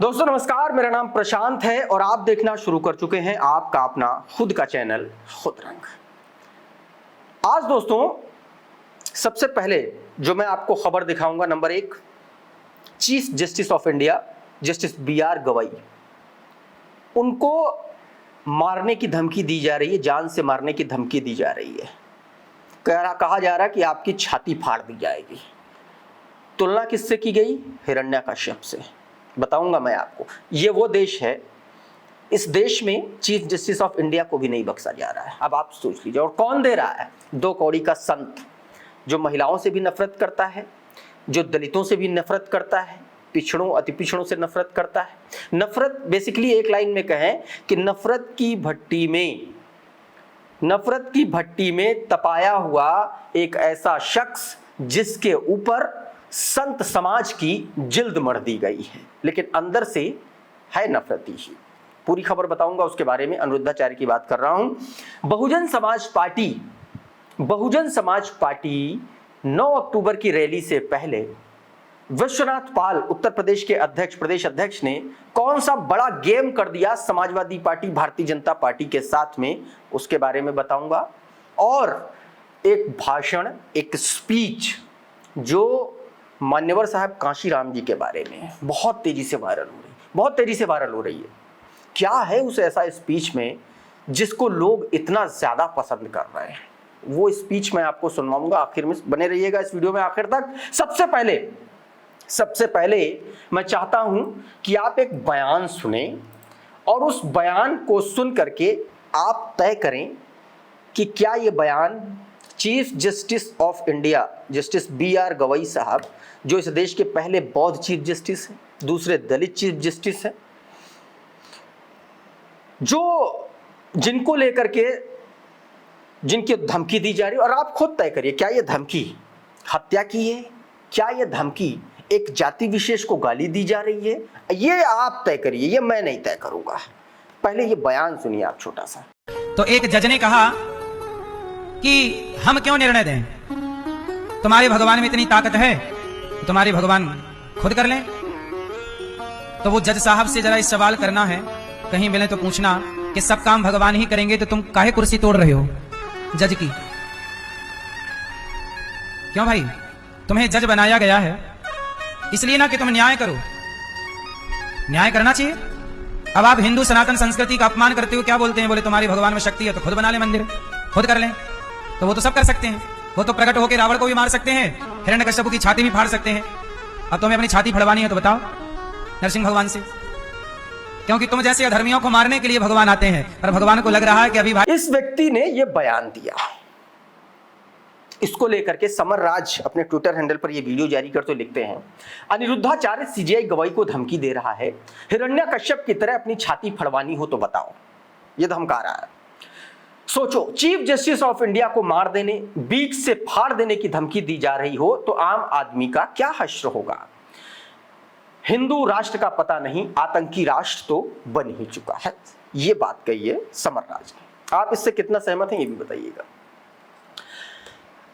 दोस्तों नमस्कार, मेरा नाम प्रशांत है और आप देखना शुरू कर चुके हैं आपका अपना खुद का चैनल खुद रंग। आज दोस्तों सबसे पहले जो मैं आपको खबर दिखाऊंगा, number 1, chief Justice of India justice BR Gavai, उनको मारने की धमकी दी जा रही है, जान से मारने की धमकी दी जा रही है। कहा जा रहा है कि आपकी छाती फाड़ दी जाएगी। तुलना किससे की गई? हिरण्यकश्यप से। बताऊंगा मैं आपको। ये वो देश है, इस देश में चीफ जस्टिस ऑफ इंडिया को भी नहीं बख्शा जा रहा है। अब आप सोच लीजिए, और कौन दे रहा है? 2 कौड़ी का संत, जो महिलाओं से भी नफरत करता है, जो दलितों से भी नफरत करता है, पिछड़ों अति पिछड़ों से नफरत करता है। नफरत बेसिकली एक लाइन में कहें कि नफरत की भट्टी में तपाया हुआ एक ऐसा शख्स जिसके ऊपर संत समाज की जिल्द मढ़ दी गई है, लेकिन अंदर से है नफरती ही। पूरी खबर बताऊंगा उसके बारे में। अनिरुद्धाचार्य की बात कर रहा हूं। बहुजन समाज पार्टी 9 अक्टूबर की रैली से पहले विश्वनाथ पाल उत्तर प्रदेश के प्रदेश अध्यक्ष ने कौन सा बड़ा गेम कर दिया समाजवादी पार्टी भारतीय जनता पार्टी के साथ में, उसके बारे में बताऊंगा। और एक भाषण, एक स्पीच जो मान्यवर साहब कांशीराम जी के बारे में बहुत तेजी से वायरल हो रही है। क्या है उस ऐसा स्पीच में जिसको लोग इतना ज्यादा पसंद कर रहे हैं? वो स्पीच मैं आपको सुनवाऊंगा, आखिर में बने रहिएगा इस वीडियो में आखिर तक। सबसे पहले मैं चाहता हूं कि आप एक बयान सुने और उस बयान को सुन करके आप तय करें कि क्या ये बयान chief Justice of India justice BR Gavai साहब, जो इस देश के पहले बौद्ध चीफ जस्टिस हैं, दूसरे दलित चीफ जस्टिस हैं, जो जिनको लेकर के जिनकी धमकी दी जा रही है, और आप खुद तय करिए क्या ये धमकी हत्या की है, क्या ये धमकी एक जाति विशेष को गाली दी जा रही है, ये आप तय करिए, ये मैं नहीं तय करूंगा। पहले ये बयान सुनिए आप छोटा सा। तो एक जज ने कहा कि हम क्यों निर्णय दें, तुम्हारे भगवान में इतनी ताकत है तो तुम्हारे भगवान खुद कर लें। तो वो जज साहब से जरा इस सवाल करना है, कहीं मिले तो पूछना कि सब काम भगवान ही करेंगे तो तुम काहे कुर्सी तोड़ रहे हो जज की? क्यों भाई, तुम्हें जज बनाया गया है इसलिए ना कि तुम न्याय करो, न्याय करना चाहिए। अब आप हिंदू सनातन संस्कृति का अपमान करते हो, क्या बोलते हैं? बोले तुम्हारी भगवान में शक्ति है तो खुद बना ले मंदिर, खुद कर लें। तो वो तो सब कर सकते हैं, वो तो प्रकट होकर रावण को भी मार सकते हैं, हिरण्यकश्यप की छाती भी फाड़ सकते हैं। अब तुम्हें अपनी छाती फड़वानी है तो बताओ नरसिंह भगवान से, क्योंकि तुम जैसे अधर्मियों को मारने के लिए भगवान आते हैं, पर भगवान को लग रहा है कि अभी भाई। इस व्यक्ति ने यह बयान दिया, इसको लेकर के समर राज अपने ट्विटर हैंडल पर यह वीडियो जारी करते लिखते हैं, अनिरुद्धाचार्य CJI गवई को धमकी दे रहा है, हिरण्यकश्यप की तरह अपनी छाती फड़वानी हो तो बताओ। यह धमका रहा है। सोचो, चीफ जस्टिस ऑफ इंडिया को मार देने, बीच से फाड़ देने की धमकी दी जा रही हो तो आम आदमी का क्या हश्र होगा? हिंदू राष्ट्र का पता नहीं, आतंकी राष्ट्र तो बन ही चुका है। यह बात कही है समर राज ने। आप इससे कितना सहमत हैं ये भी बताइएगा।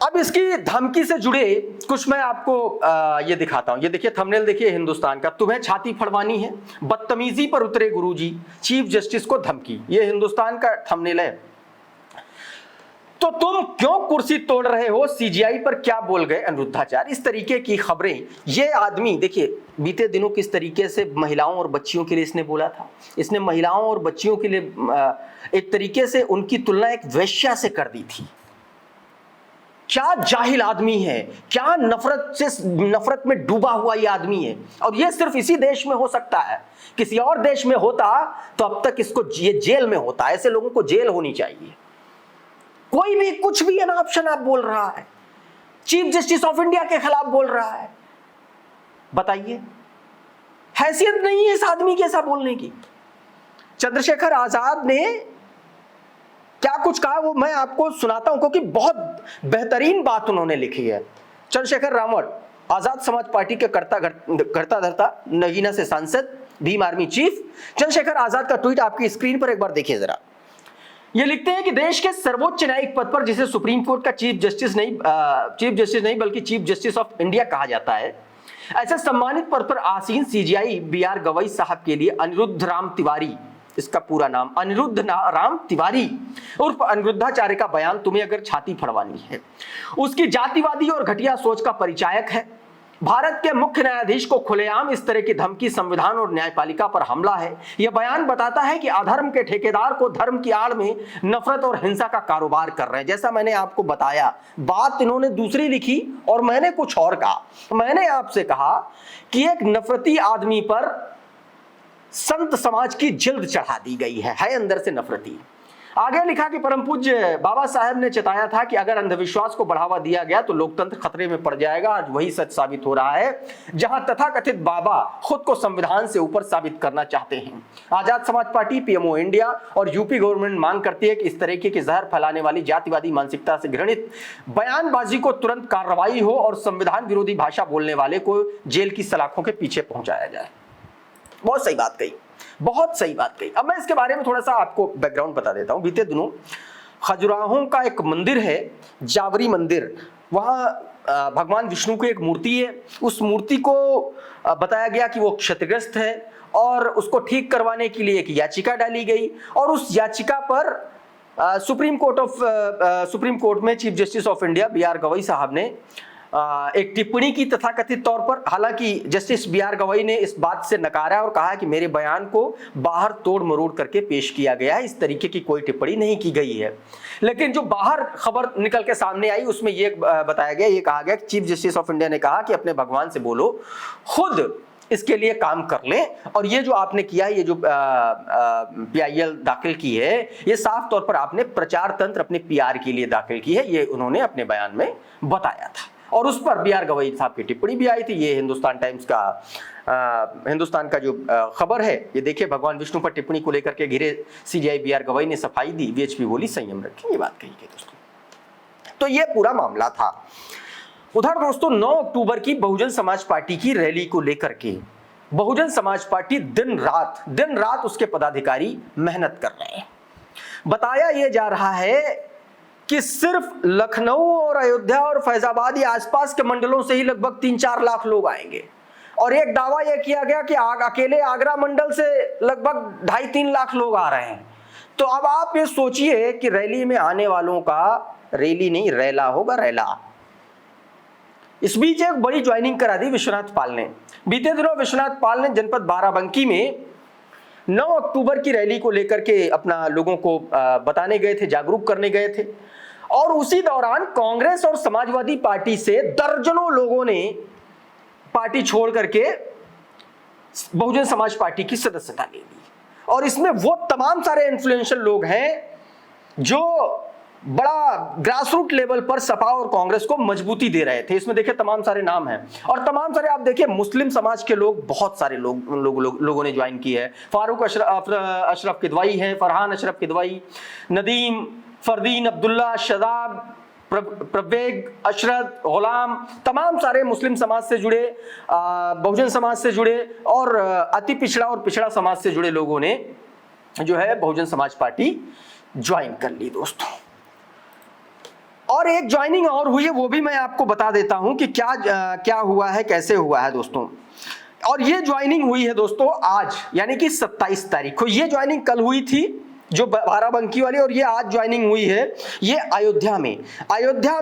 अब इसकी धमकी से जुड़े कुछ मैं आपको ये दिखाता हूं। ये देखिए थंबनेल, देखिए हिंदुस्तान का, तुम्हें छाती फड़वानी है, बदतमीजी पर उतरे गुरुजी, चीफ जस्टिस को धमकी। ये हिंदुस्तान का थंबनेल है। तो तुम क्यों कुर्सी तोड़ रहे हो? CJI पर क्या बोल गए अनिरुद्धाचार्य? इस तरीके की खबरें। ये आदमी देखिए बीते दिनों किस तरीके से महिलाओं और बच्चियों के लिए इसने बोला था। इसने महिलाओं और बच्चियों के लिए एक तरीके से उनकी तुलना एक वेश्या से कर दी थी। क्या जाहिल आदमी है, क्या नफरत में डूबा हुआ ये आदमी है। और ये सिर्फ इसी देश में हो सकता है, किसी और देश में होता तो अब तक इसको ये जेल में होता। ऐसे लोगों को जेल होनी चाहिए। कोई भी कुछ भी ऑप्शन आप बोल रहा है, चीफ जस्टिस ऑफ इंडिया के खिलाफ बोल रहा है, बताइए हैसियत नहीं है इस आदमी के ऐसा बोलने की। चंद्रशेखर आजाद ने क्या कुछ कहा वो मैं आपको सुनाता हूं, क्योंकि बहुत बेहतरीन बात उन्होंने लिखी है। चंद्रशेखर रावण, आजाद समाज पार्टी के करता धरता, नगीना से सांसद, भीम आर्मी चीफ। चंद्रशेखर आजाद का ट्वीट आपकी स्क्रीन पर एक बार देखिए जरा। ये लिखते हैं कि देश के सर्वोच्च न्यायिक पद पर, जिसे सुप्रीम कोर्ट का चीफ जस्टिस नहीं बल्कि चीफ जस्टिस ऑफ इंडिया कहा जाता है, ऐसे सम्मानित पद पर आसीन सीजीआई बीआर गवई साहब के लिए अनिरुद्ध राम तिवारी, इसका पूरा नाम अनिरुद्ध राम तिवारी उर्फ अनिरुद्धाचार्य का बयान तुम्हें अगर छाती फड़वानी है, उसकी जातिवादी और घटिया सोच का परिचायक है। भारत के मुख्य न्यायाधीश को खुलेआम इस तरह की धमकी संविधान और न्यायपालिका पर हमला है। यह बयान बताता है कि अधर्म के ठेकेदार को धर्म की आड़ में नफरत और हिंसा का कारोबार कर रहे हैं। जैसा मैंने आपको बताया, बात इन्होंने दूसरी लिखी और मैंने कुछ और कहा। मैंने आपसे कहा कि एक नफरती आदमी पर संत समाज की जिल्द चढ़ा दी गई है अंदर से नफरती। आगे लिखा कि परम पूज्य बाबा साहेब ने चेताया था कि अगर अंधविश्वास को बढ़ावा दिया गया तो लोकतंत्र खतरे में पड़ जाएगा। आज वही सच साबित हो रहा है, जहां तथाकथित बाबा खुद को संविधान से ऊपर साबित करना चाहते हैं। Azad Samaj party, PMO India और यूपी गवर्नमेंट मांग करती है कि इस तरीके की जहर फैलाने वाली जातिवादी मानसिकता से घृणित बयानबाजी को तुरंत कार्रवाई हो और संविधान विरोधी भाषा बोलने वाले को जेल की सलाखों के पीछे पहुंचाया जाए। बहुत सही बात कही, बहुत सही बात कही। अब मैं इसके बारे में थोड़ा सा आपको बैकग्राउंड बता देता हूं। बीते दिनों खजुराहों का एक मंदिर है, जावरी मंदिर, वहां भगवान विष्णु की एक मूर्ति है। उस मूर्ति को बताया गया कि वो क्षतिग्रस्त है और उसको ठीक करवाने के लिए एक याचिका डाली गई और उस याचिका पर सुप्रीम कोर्ट में Chief Justice of India BR Gavai साहब ने एक टिप्पणी की तथाकथित तौर पर। हालांकि जस्टिस बीआर गवई ने इस बात से नकारा और कहा कि मेरे बयान को बाहर तोड़ मरोड़ करके पेश किया गया है, इस तरीके की कोई टिप्पणी नहीं की गई है। लेकिन जो बाहर खबर निकल के सामने आई उसमें ये बताया गया, ये कहा गया कि चीफ जस्टिस ऑफ इंडिया ने कहा कि अपने भगवान से बोलो, खुद इसके लिए काम कर लें और ये जो आपने किया है, ये जो PIL दाखिल की है, ये साफ तौर पर आपने प्रचार तंत्र अपने PR के लिए दाखिल की है, ये उन्होंने अपने बयान में बताया था। और उस पर बीआर गवई साहब की टिप्पणी भी आई थी। ये हिंदुस्तान का जो खबर है, ये देखिए, भगवान विष्णु पर टिप्पणी को लेकर के घिरे सीजीआई बीआर गवई ने सफाई दी, VHP बोली संयम रखें, ये बात कही गई दोस्तों। तो ये पूरा मामला था। उधर दोस्तों 9 अक्टूबर की बहुजन समाज पार्टी की रैली को लेकर के बहुजन समाज पार्टी दिन रात उसके पदाधिकारी मेहनत कर रहे हैं। बताया यह जा रहा है कि सिर्फ लखनऊ और अयोध्या और फैजाबाद या आसपास के मंडलों से ही लगभग 3-4 लाख लोग आएंगे और एक दावा यह किया गया कि अकेले आगरा मंडल से लगभग 2.5-3 लाख लोग आ रहे हैं। तो अब आप ये सोचिए कि रैली में आने वालों का रैली नहीं रैला होगा, रैला। इस बीच एक बड़ी ज्वाइनिंग करा दी विश्वनाथ पाल ने। बीते दिनों विश्वनाथ पाल ने जनपद बाराबंकी में 9 अक्टूबर की रैली को लेकर के अपना लोगों को बताने गए थे, जागरूक करने गए थे और उसी दौरान कांग्रेस और समाजवादी पार्टी से दर्जनों लोगों ने पार्टी छोड़ करके बहुजन समाज पार्टी की सदस्यता ले ली। और इसमें वो तमाम सारे इन्फ्लुएंशियल लोग हैं जो बड़ा ग्रासरूट लेवल पर सपा और कांग्रेस को मजबूती दे रहे थे। इसमें देखिए तमाम सारे नाम हैं और तमाम सारे आप देखिए मुस्लिम समाज के लोग, बहुत सारे लोगों ने ज्वाइन की है। फारूक अशरफ किदवाई है, फरहान अशरफ किदवाई, नदीम, फरदीन अब्दुल्ला, शदाब, प्रवेग, अशरत, गुलाम, तमाम सारे मुस्लिम समाज से जुड़े, बहुजन समाज से जुड़े और अति पिछड़ा और पिछड़ा समाज से जुड़े लोगों ने जो है बहुजन समाज पार्टी ज्वाइन कर ली दोस्तों। और एक ज्वाइनिंग और हुई है, वो भी मैं आपको बता देता हूं कि क्या हुआ है, कैसे हुआ है दोस्तों। और ये ज्वाइनिंग हुई है दोस्तों आज, यानी कि 27 तारीख को। ये ज्वाइनिंग कल हुई थी जो बाराबंकी वाली, और ये आज ज्वाइनिंग हुई है ये अयोध्या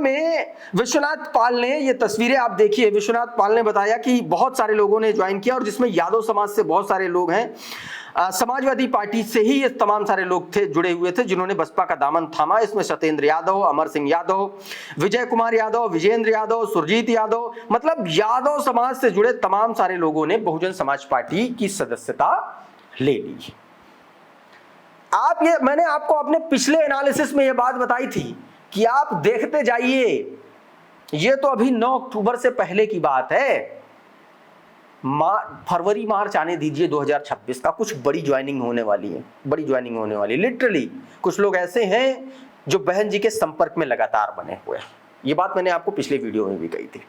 में विश्वनाथ पाल ने, ये तस्वीरें आप देखिए, विश्वनाथ पाल ने बताया कि बहुत सारे लोगों ने ज्वाइन किया और जिसमें यादव समाज से बहुत सारे लोग हैं, समाजवादी पार्टी से ही ये तमाम सारे लोग थे, जुड़े हुए थे, जिन्होंने बसपा का दामन थामा। इसमें सत्येंद्र यादव, अमर सिंह यादव, विजय कुमार यादव, विजेंद्र यादव, सुरजीत यादव, मतलब यादव समाज से जुड़े तमाम सारे लोगों ने बहुजन समाज पार्टी की सदस्यता ले ली। मैंने आपको अपने पिछले एनालिसिस में यह बात बताई थी कि आप देखते जाइए, ये तो अभी 9 अक्टूबर से पहले की बात है। फरवरी मार्च आने दीजिए 2026 का, कुछ बड़ी ज्वाइनिंग होने वाली है, लिटरली कुछ लोग ऐसे हैं जो बहन जी के संपर्क में लगातार बने हुए हैं। ये बात मैंने आपको पिछले वीडियो में भी कही थी।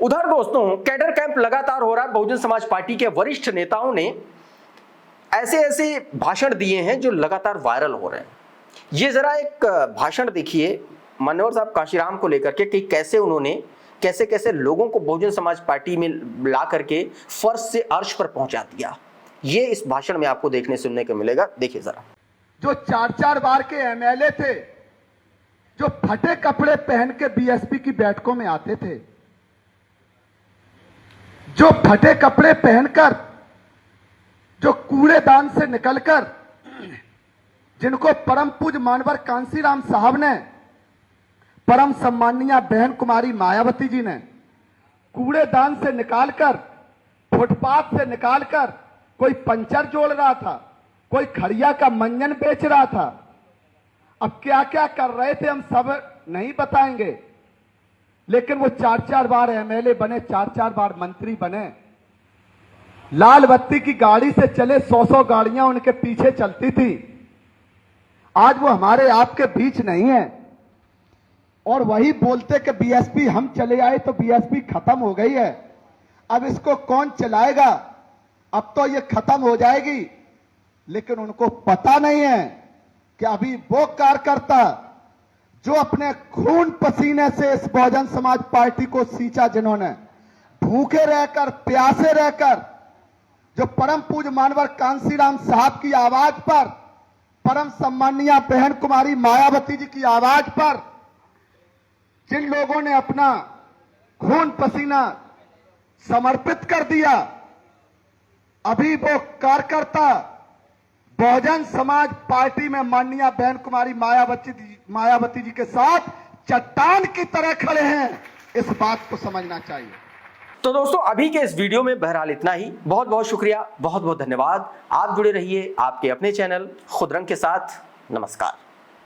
उधर दोस्तों कैडर कैंप लगातार हो रहा है। बहुजन समाज पार्टी के वरिष्ठ नेताओं ने ऐसे भाषण दिए हैं जो लगातार वायरल हो रहे हैं। ये जरा एक भाषण देखिए मान्यवर साहब काशीराम को लेकर के कि कैसे उन्होंने कैसे कैसे लोगों को बहुजन समाज पार्टी में ला करके फर्श से अर्श पर पहुंचा दिया, ये इस भाषण में आपको देखने सुनने को मिलेगा। देखिए जरा। जो 4-4 बार के एमएलए थे, जो फटे कपड़े पहन के बीएसपी की बैठकों में आते थे, जो फटे कपड़े पहनकर, जो कूड़ेदान से निकलकर, जिनको परम पूज्य मानवर कांसीराम साहब ने, परम सम्माननीय बहन कुमारी मायावती जी ने कूड़ेदान से निकालकर, फुटपाथ से निकालकर, कोई पंचर जोड़ रहा था, कोई खड़िया का मंजन बेच रहा था। अब क्या क्या कर रहे थे हम सब नहीं बताएंगे, लेकिन वो 4-4 बार एमएलए बने, 4-4 बार मंत्री बने, लाल बत्ती की गाड़ी से चले, 100-100 गाड़ियां उनके पीछे चलती थी। आज वो हमारे आपके बीच नहीं है और वही बोलते कि बीएसपी हम चले आए तो बीएसपी खत्म हो गई है, अब इसको कौन चलाएगा, अब तो ये खत्म हो जाएगी। लेकिन उनको पता नहीं है कि अभी वो कार्यकर्ता जो अपने खून पसीने से इस बहुजन समाज पार्टी को सींचा, जिन्होंने भूखे रहकर, प्यासे रहकर, जो परम पूज्य मानवर कांसीराम साहब की आवाज पर, परम सम्माननीय बहन कुमारी मायावती जी की आवाज पर, जिन लोगों ने अपना खून पसीना समर्पित कर दिया, अभी वो कार्यकर्ता बहुजन समाज पार्टी में माननीय बहन कुमारी मायावती जी के साथ चट्टान की तरह खड़े हैं। इस बात को समझना चाहिए। तो दोस्तों, अभी के इस वीडियो में बहरहाल इतना ही। बहुत बहुत शुक्रिया, बहुत बहुत धन्यवाद। आप जुड़े रहिए आपके अपने चैनल खुदरंग के साथ। नमस्कार।